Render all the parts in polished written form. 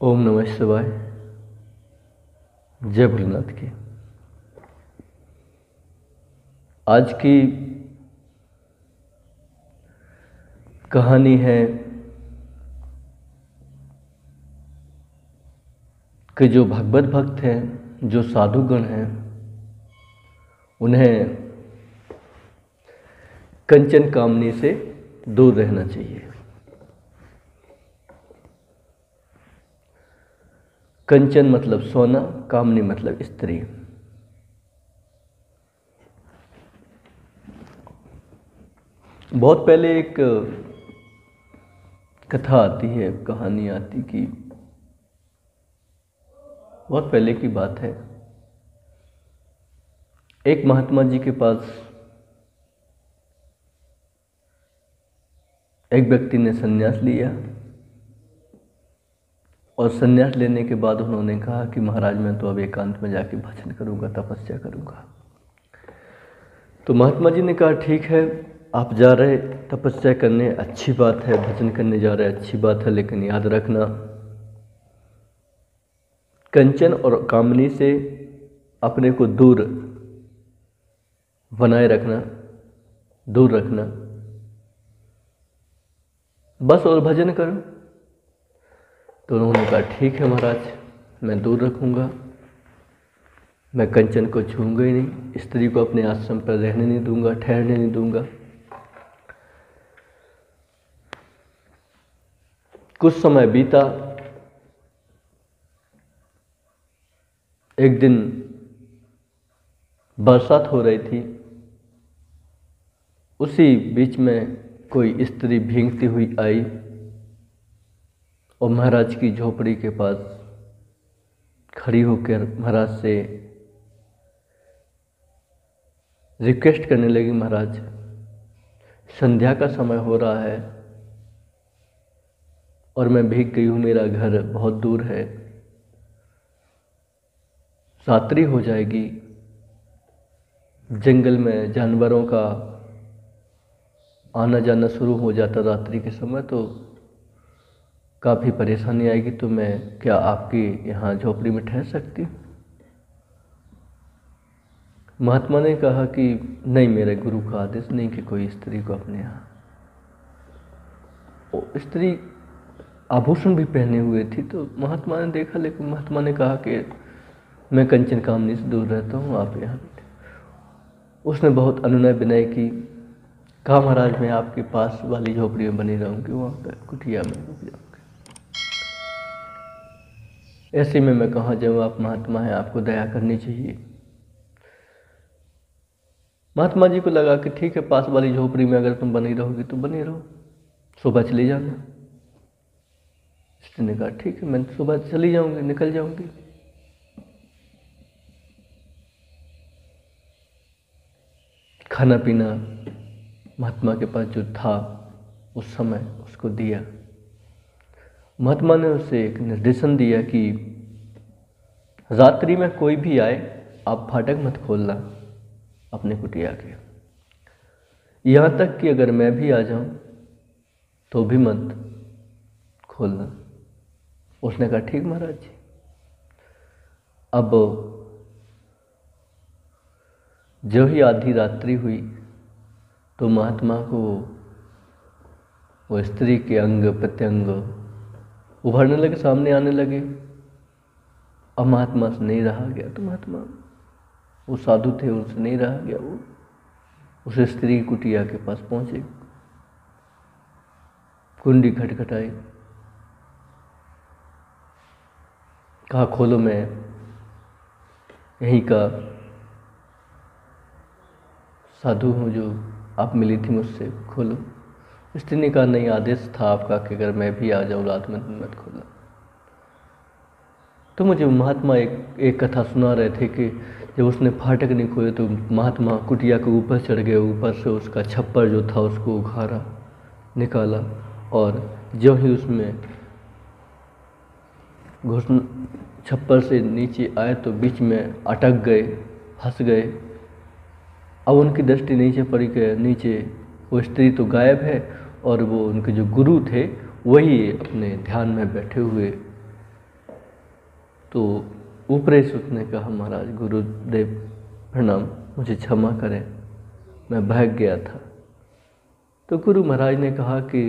ओम नमः शिवाय। जय भोलेनाथ की। आज की कहानी है कि जो भगवत भक्त हैं, जो साधुगण हैं, उन्हें कंचन कामनी से दूर रहना चाहिए। कंचन मतलब सोना, कामनी मतलब स्त्री। बहुत पहले एक कथा आती है, कहानी आती कि बहुत पहले की बात है। एक महात्मा जी के पास एक व्यक्ति ने संन्यास लिया और संन्यास लेने के बाद उन्होंने कहा कि महाराज मैं तो अब एकांत में जाके भजन करूंगा, तपस्या करूंगा। तो महात्मा जी ने कहा ठीक है, आप जा रहे तपस्या करने, अच्छी बात है, भजन करने जा रहे अच्छी बात है, लेकिन याद रखना कंचन और कामनी से अपने को दूर बनाए रखना, दूर रखना, बस और भजन करो। तो उन्होंने कहा ठीक है महाराज, मैं दूर रखूंगा, मैं कंचन को छूंगा ही नहीं, स्त्री को अपने आश्रम पर रहने नहीं दूंगा, ठहरने नहीं दूंगा। कुछ समय बीता। एक दिन बरसात हो रही थी। उसी बीच में कोई स्त्री भीगती हुई आई और महाराज की झोपड़ी के पास खड़ी होकर महाराज से रिक्वेस्ट करने लगी, महाराज संध्या का समय हो रहा है और मैं भीग गई हूँ, मेरा घर बहुत दूर है, रात्रि हो जाएगी, जंगल में जानवरों का आना जाना शुरू हो जाता रात्रि के समय, तो काफ़ी परेशानी आएगी, तो मैं क्या आपकी यहाँ झोपड़ी में ठहर सकती हूँ? महात्मा ने कहा कि नहीं, मेरे गुरु का आदेश नहीं कि कोई स्त्री को अपने यहाँ। स्त्री आभूषण भी पहने हुए थी, तो महात्मा ने देखा, लेकिन महात्मा ने कहा कि मैं कंचन कामनी से दूर रहता हूँ, आप यहाँ बैठे। उसने बहुत अनुनय विनय की, कहा महाराज मैं आपके पास वाली झोपड़ी में बनी रहूँगी, वहाँ पर कुटिया में रुक जाऊँगी। ऐसे में मैं कहाँ जाऊँ, आप महात्मा हैं, आपको दया करनी चाहिए। महात्मा जी को लगा कि ठीक है, पास वाली झोपड़ी में अगर तुम बनी रहोगी तो बनी रहो, सुबह चली जाना। स्त्री ने कहा ठीक है, मैं सुबह चली जाऊंगी, निकल जाऊंगी। खाना पीना महात्मा के पास जो था उस समय उसको दिया। महात्मा ने उसे एक निर्देशन दिया कि रात्रि में कोई भी आए, आप फाटक मत खोलना अपने कुटिया के, यहाँ तक कि अगर मैं भी आ जाऊं तो भी मत खोलना। उसने कहा ठीक महाराज जी। अब जो ही आधी रात्रि हुई तो महात्मा को वो स्त्री के अंग प्रत्यंग उभरने लगे, सामने आने लगे। अब महात्मा से नहीं रहा गया, तो महात्मा वो साधु थे, उनसे नहीं रहा गया, वो उस स्त्री की कुटिया के पास पहुंचे, कुंडी खटखटाई, कहा खोलो, मैं यहीं का साधु हूँ, जो आप मिली थी मुझसे, खोलो। स्त्री ने कहा नहीं, आदेश था आपका कि अगर मैं भी आ जाऊँ रात में मत खोलना। तो मुझे महात्मा एक कथा सुना रहे थे कि जब उसने फाटक नहीं खोले तो महात्मा कुटिया के ऊपर चढ़ गए, ऊपर से उसका छप्पर जो था उसको उखाड़ा, निकाला, और जो ही उसमें घुसन छप्पर से नीचे आए तो बीच में अटक गए, फंस गए। अब उनकी दृष्टि नीचे पड़ी कि नीचे वो स्त्री तो गायब है और वो उनके जो गुरु थे वही अपने ध्यान में बैठे हुए तो ऊपरे उसने कहा, महाराज गुरुदेव प्रणाम, मुझे क्षमा करें, मैं भाग गया था। तो गुरु महाराज ने कहा कि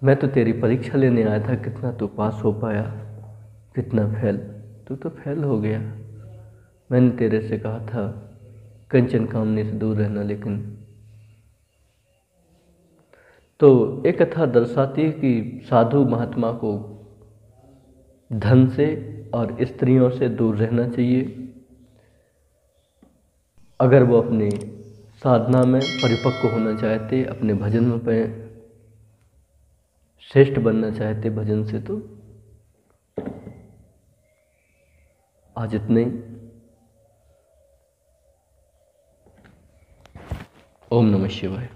मैं तो तेरी परीक्षा लेने आया था, कितना तू पास हो पाया, कितना फेल, तू तो फेल हो गया। मैंने तेरे से कहा था कंचन कामनी से दूर रहना, लेकिन तो एक कथा दर्शाती है कि साधु महात्मा को धन से और स्त्रियों से दूर रहना चाहिए। अगर वो अपने साधना में परिपक्व होना चाहते, अपने भजन में श्रेष्ठ बनना चाहते भजन से, तो आज इतने ही। ओम नमः शिवाय।